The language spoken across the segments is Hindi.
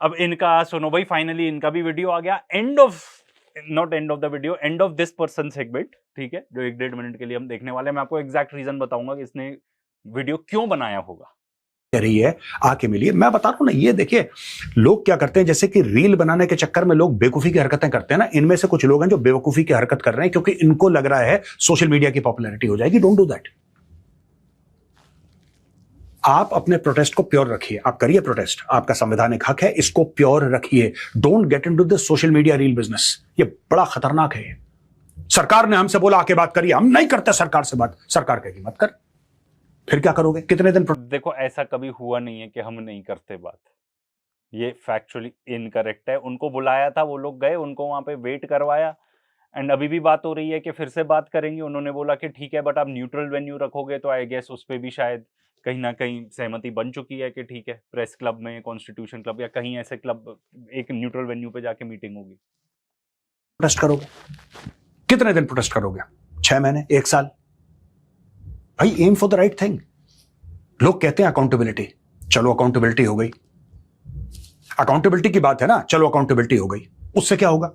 अब इनका सुनो भाई, फाइनली इनका भी वीडियो आ गया, end of the video, end of this person segment, ठीक है, जो 1-1.5 मिनट के लिए हम देखने वाले हैं। मैं आपको एग्जैक्ट रीजन बताऊंगा कि इसने वीडियो क्यों बनाया होगा। रही है, आके मिलिए। मैं बता रहा हूं ना, ये देखिए लोग क्या करते हैं, जैसे कि रील बनाने के चक्कर में लोग बेवकूफी की हरकतें करते हैं ना, इनमें से कुछ लोग हैं जो बेवकूफी की हरकत कर रहे हैं क्योंकि इनको लग रहा है सोशल मीडिया की पॉपुलैरिटी हो जाएगी। Don't do that. आप अपने प्रोटेस्ट को प्योर रखिए, आप करिए प्रोटेस्ट, आपका संवैधानिक हक है, इसको प्योर रखिए। Don't get into this social media reel business, ये बड़ा खतरनाक है। सरकार ने हमसे बोला आके बात करिए, हम नहीं करते सरकार से बात, सरकार कहेगी मत कर, फिर क्या करोगे? कितने दिन? देखो, ऐसा कभी हुआ नहीं है कि हम नहीं करते बात, ये फैक्चुअली इनकरेक्ट है। उनको बुलाया था, वो लोग गए, उनको वहां पे वेट करवाया, एंड अभी भी बात हो रही है कि फिर से बात करेंगे। उन्होंने बोला कि ठीक है, बट आप न्यूट्रल वेन्यू रखोगे, तो आई गेस उस पर भी शायद कहीं ना कहीं सहमति बन चुकी है कि ठीक है, प्रेस क्लब में, कॉन्स्टिट्यूशन क्लब या कहीं ऐसे क्लब, एक न्यूट्रल वेन्यू पे जाके मीटिंग होगी। प्रोटेस्ट करोगे? कितने दिन प्रोटेस्ट करोगे? 6 महीने, 1 साल? भाई aim for the right thing. लोग कहते हैं अकाउंटेबिलिटी, चलो अकाउंटेबिलिटी हो गई, अकाउंटेबिलिटी की बात है ना, चलो अकाउंटेबिलिटी हो गई, उससे क्या होगा?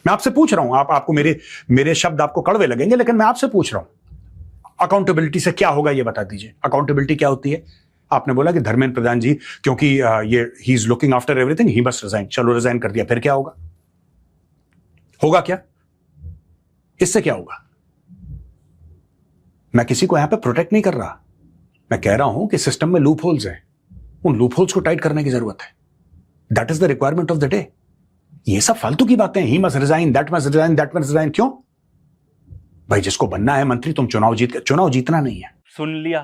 मैं आपसे पूछ रहा हूं, आपको मेरे शब्द आपको कड़वे लगेंगे, लेकिन मैं आपसे पूछ रहा हूं, अकाउंटेबिलिटी से क्या होगा ये बता दीजिए। अकाउंटेबिलिटी क्या होती है? आपने बोला कि धर्मेंद्र प्रधान जी, क्योंकि ये he is looking after everything, he must resign, चलो रिजाइन कर दिया, फिर क्या होगा? होगा क्या? इससे क्या होगा? मैं किसी को यहां पे प्रोटेक्ट नहीं कर रहा, मैं कह रहा हूं कि सिस्टम में लूप होल्स हैं, उन लूप होल्स को टाइट करने की जरूरत है। That is the requirement of the day. ये सब फालतू की बातें, he must resign, that must resign, that must resign, क्यों भाई? जिसको बनना है मंत्री, तुम चुनाव जीतना नहीं है। सुन लिया,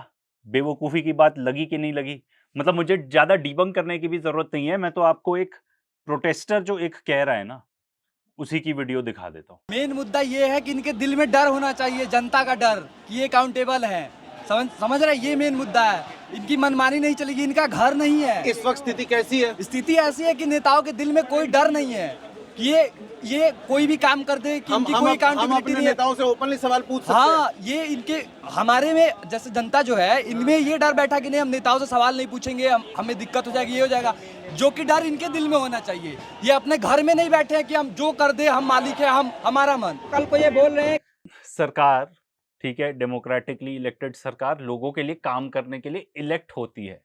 बेवकूफी की बात लगी कि नहीं लगी? मतलब मुझे ज्यादा डीबंक करने की भी जरूरत नहीं है, मैं तो आपको एक प्रोटेस्टर जो एक कह रहा है ना, उसी की वीडियो दिखा देता हूँ। मेन मुद्दा ये है कि इनके दिल में डर होना चाहिए, जनता का डर, कि ये अकाउंटेबल है। समझ रहे, ये मेन मुद्दा है। इनकी मनमानी नहीं चलेगी, इनका घर नहीं है। इस वक्त स्थिति कैसी है? स्थिति ऐसी है कि नेताओं के दिल में कोई डर नहीं है कि ये कोई भी काम कर दे, कि इनकी कोई अकाउंटेबिलिटी नहीं है। नेताओं से ओपनली सवाल पूछ सकते हैं। हाँ, ये इनके, हमारे में जैसे जनता जो है, इनमें ये डर बैठा कि नहीं, हम नेताओं से सवाल नहीं पूछेंगे, हमें दिक्कत हो जाएगी, ये हो जाएगा, जो कि डर इनके दिल में होना चाहिए। ये अपने घर में नहीं बैठे हैं कि हम जो कर दे, हम मालिक है, हम हमारा मन। कल को ये बोल रहे हैं सरकार, ठीक है, डेमोक्रेटिकली इलेक्टेड सरकार लोगों के लिए काम करने के लिए इलेक्ट होती है,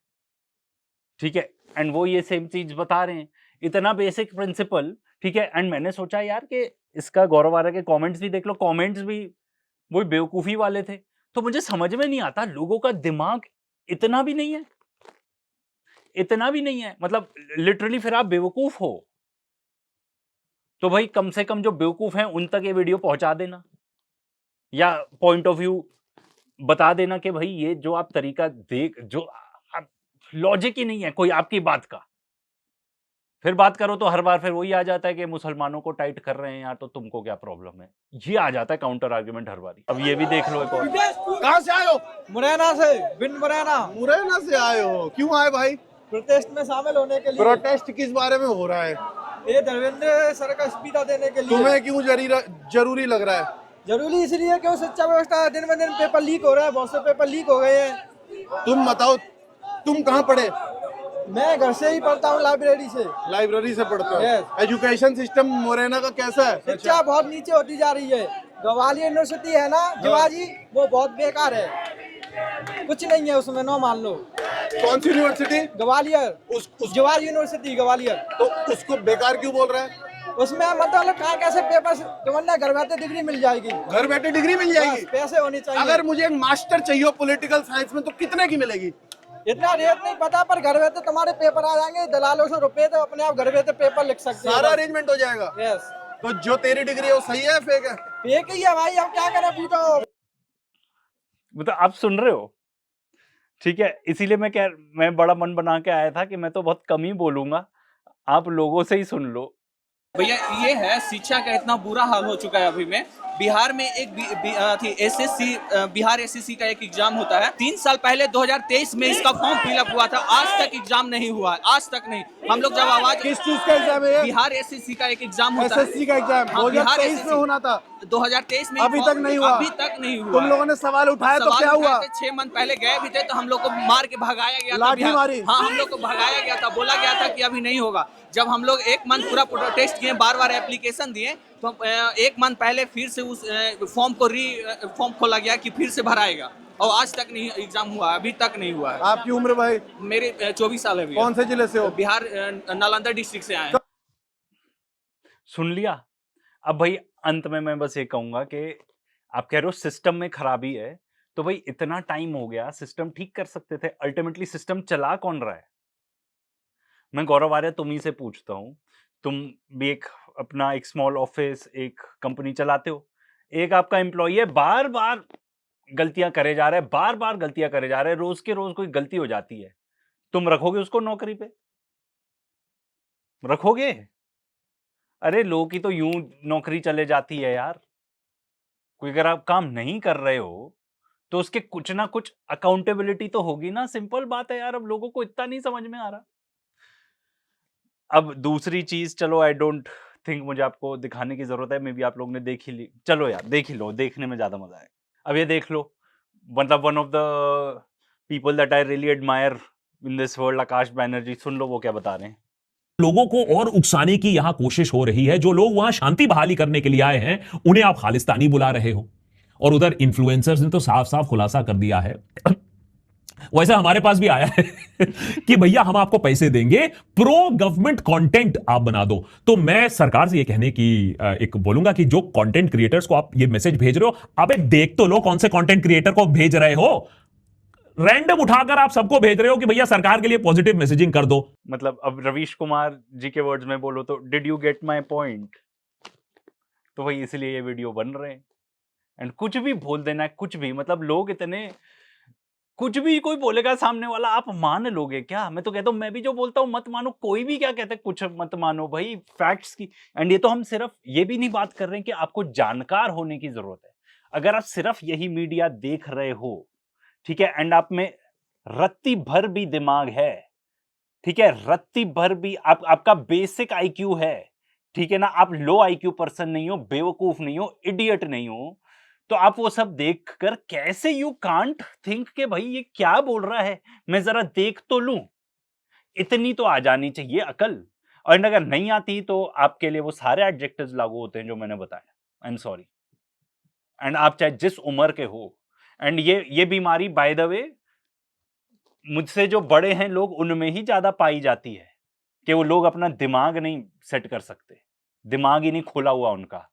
ठीक है, एंड वो ये सेम चीज बता रहे हैं, इतना बेसिक प्रिंसिपल, ठीक है। एंड मैंने सोचा यार कि इसका गौरव आर्या के कमेंट्स भी देख लो, कमेंट्स भी वो बेवकूफी वाले थे, तो मुझे समझ में नहीं आता, लोगों का दिमाग इतना भी नहीं है, इतना भी नहीं है, मतलब लिटरली फिर आप बेवकूफ हो तो भाई कम से कम जो बेवकूफ हैं उन तक ये वीडियो पहुंचा देना, या पॉइंट ऑफ व्यू बता देना कि भाई ये जो आप तरीका देख, जो लॉजिक ही नहीं है कोई आपकी बात का। फिर बात करो तो हर बार फिर वही आ जाता है कि मुसलमानों को टाइट कर रहे हैं यार, तो तुमको क्या प्रॉब्लम है, ये आ जाता है काउंटर आर्ग्यूमेंट हर बारी। अब ये भी देख लो एक और। कहाँ से आए हो? मुरैना से, बिन मुरैना। मुरैना से आए हो? क्यों आए भाई? प्रोटेस्ट में शामिल होने के लिए। प्रोटेस्ट किस बारे में हो रहा है? ये धर्मेंद्र सर का इस्तीफा देने के लिए। तुम्हें क्यों जरूरी लग रहा है? जरूरी इसलिए कि वो शिक्षा व्यवस्था दिन ब दिन पेपर लीक हो रहा है, बहुत से पेपर लीक हो गए हैं। तुम बताओ, तुम कहाँ पढ़े? मैं घर से ही पढ़ता हूँ, लाइब्रेरी से। लाइब्रेरी से पढ़ते हो? Yes. एजुकेशन सिस्टम मुरैना का कैसा है? शिक्षा बहुत नीचे होती जा रही है। ग्वालियर यूनिवर्सिटी है ना शिवाजी, वो बहुत बेकार है, कुछ नहीं है उसमें, नो मान लो। कौन सी यूनिवर्सिटी? ग्वालियर, जवाहर यूनिवर्सिटी ग्वालियर। तो उसको बेकार क्यों बोल रहा है? उसमें मतलब कहाँ कैसे पेपर, वरना घर बैठे डिग्री मिल जाएगी। घर बैठे डिग्री मिल जाएगी? पैसे होने चाहिए। अगर मुझे एक मास्टर चाहिए पॉलिटिकल साइंस में तो कितने की मिलेगी? इतना रेट नहीं पता, पर घर बैठे तुम्हारे पेपर आ जाएंगे, दलालों से रुपए तो अपने आप घर बैठे पेपर लिख सकते हैं। सारा अरेंजमेंट हो जाएगा? यस। तो जो तेरी डिग्री है वो सही है फेक है? फेक ही है भाई, हम क्या करें, पूछो। मतलब आप सुन रहे हो, ठीक है, इसीलिए मैं बड़ा मन बना के आया था कि मैं तो बहुत कम ही बोलूंगा, आप लोगों से ही सुन लो। भैया ये है, शिक्षा का इतना बुरा हाल हो चुका है अभी में बिहार में एक एसएससी बिहार एसएससी का एक एग्जाम होता है। 3 साल पहले 2023 में इसका फॉर्म फिलअप हुआ था, आज तक एग्जाम नहीं हुआ है, आज तक नहीं। हम लोग जब आवाज, किस चीज का एग्जाम है ये? बिहार एसएससी का एक एग्जाम होता है। एसएससी का एग्जाम हाँ, बिहार 2023 में होना था, 2023 में अभी तक नहीं हुआ। अभी तक नहीं हुआ। तुम लोगों ने सवाल उठाया तो सवाल क्या उठाए हुआ? थे, 6 मंथ पहले गए भी थे तो हम लोग को मार के भगाया गया था। लाठी मारी? हाँ, हम लोग को भगाया गया था, बोला गया था कि अभी नहीं होगा। जब हम लोग 1 मंथ पूरा प्रोटेस्ट किए, बार-बार एप्लीकेशन दिए, तो 1 मंथ पहले फिर से उस फॉर्म खोला गया कि फिर से भराएगा, और आज तक नहीं एग्जाम हुआ, अभी तक नहीं हुआ है। आपकी उम्र भाई? मेरे 24 साल है भैया। कौन से जिले से हो? बिहार नालंदा डिस्ट्रिक्ट से आए हैं। सुन लिया। अब भाई अंत में मैं बस ये कहूंगा कि आप कह रहे हो सिस्टम में खराबी है, तो भाई इतना टाइम हो गया, सिस्टम ठीक कर सकते थे। अल्टीमेटली सिस्टम चला कौन रहा है? मैं गौरव आर्य तुम्ही से पूछता हूँ, तुम भी अपना एक स्मॉल ऑफिस, एक कंपनी चलाते हो, एक आपका एम्प्लॉय है, बार बार गलतियां करे जा रहे हैं, बार बार गलतियां करे जा रहे हैं, रोज के रोज कोई गलती हो जाती है, तुम रखोगे उसको नौकरी पे? रखोगे? अरे लोगों की तो यूं नौकरी चले जाती है यार। कोई अगर आप काम नहीं कर रहे हो तो उसके कुछ ना कुछ अकाउंटेबिलिटी तो होगी ना। सिंपल बात है यार, अब लोगों को इतना नहीं समझ में आ रहा। अब दूसरी चीज, चलो आई डोंट थिंक मुझे आपको दिखाने की जरूरत है, मे बी आप लोगों ने देख ही ली। चलो यार देख ही लो, देखने में ज्यादा मजा है। अब ये देख लो, मतलब one of the people that I really admire in this world, Akash Banerjee, सुन लो वो क्या बता रहे हैं। लोगों को और उकसाने की यहां कोशिश हो रही है। जो लोग वहां शांति बहाली करने के लिए आए हैं उन्हें आप खालिस्तानी बुला रहे हो, और उधर इन्फ्लुएंसर्स ने तो साफ साफ खुलासा कर दिया है वैसे हमारे पास भी आया है कि भैया हम आपको पैसे देंगे, प्रो गवर्नमेंट कंटेंट आप बना दो। तो मैं सरकार से ये कहने की एक बोलूंगा कि जो कंटेंट क्रिएटर्स को आप ये मैसेज भेज रहे हो, अबे देख तो लो कौन से कंटेंट क्रिएटर को भेज रहे हो। रैंडम उठाकर आप सबको भेज रहे हो कि भैया सरकार के लिए पॉजिटिव मैसेजिंग कर दो। मतलब अब रवीश कुमार जी के वर्ड्स में बोलो तो, did you get my point? तो वही इसलिए ये वीडियो बन रहे हैं। एंड कुछ भी बोल देना है, कुछ भी, मतलब लोग इतने, कुछ भी कोई बोलेगा सामने वाला, आप मान लोगे क्या? मैं तो कहता हूं, मैं भी जो बोलता हूं मत मानो, कोई भी क्या कहता है कुछ मत मानो भाई, फैक्ट्स की। एंड ये तो हम सिर्फ ये भी नहीं बात कर रहे हैं कि आपको जानकार होने की जरूरत है। अगर आप सिर्फ यही मीडिया देख रहे हो, ठीक है, एंड आप में रत्ती भर भी दिमाग है, ठीक है, रत्ती भर भी आपका बेसिक आईक्यू है, ठीक है ना, आप लो आईक्यू पर्सन नहीं हो, बेवकूफ नहीं हो, इडियट नहीं हो, तो आप वो सब देखकर कैसे यू कांट थिंक कि भाई ये क्या बोल रहा है, मैं जरा देख तो लूं। इतनी तो आ जानी चाहिए अकल। और अगर नहीं आती तो आपके लिए वो सारे एडजेक्टिव्स लागू होते हैं जो मैंने बताया। I am sorry. एंड आप चाहे जिस उम्र के हो, एंड ये बीमारी बाय द वे मुझसे जो बड़े हैं लोग, उनमें ही ज्यादा पाई जाती है कि वो लोग अपना दिमाग नहीं सेट कर सकते, दिमाग ही नहीं खुला हुआ उनका।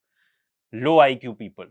लो आईक्यू पीपल।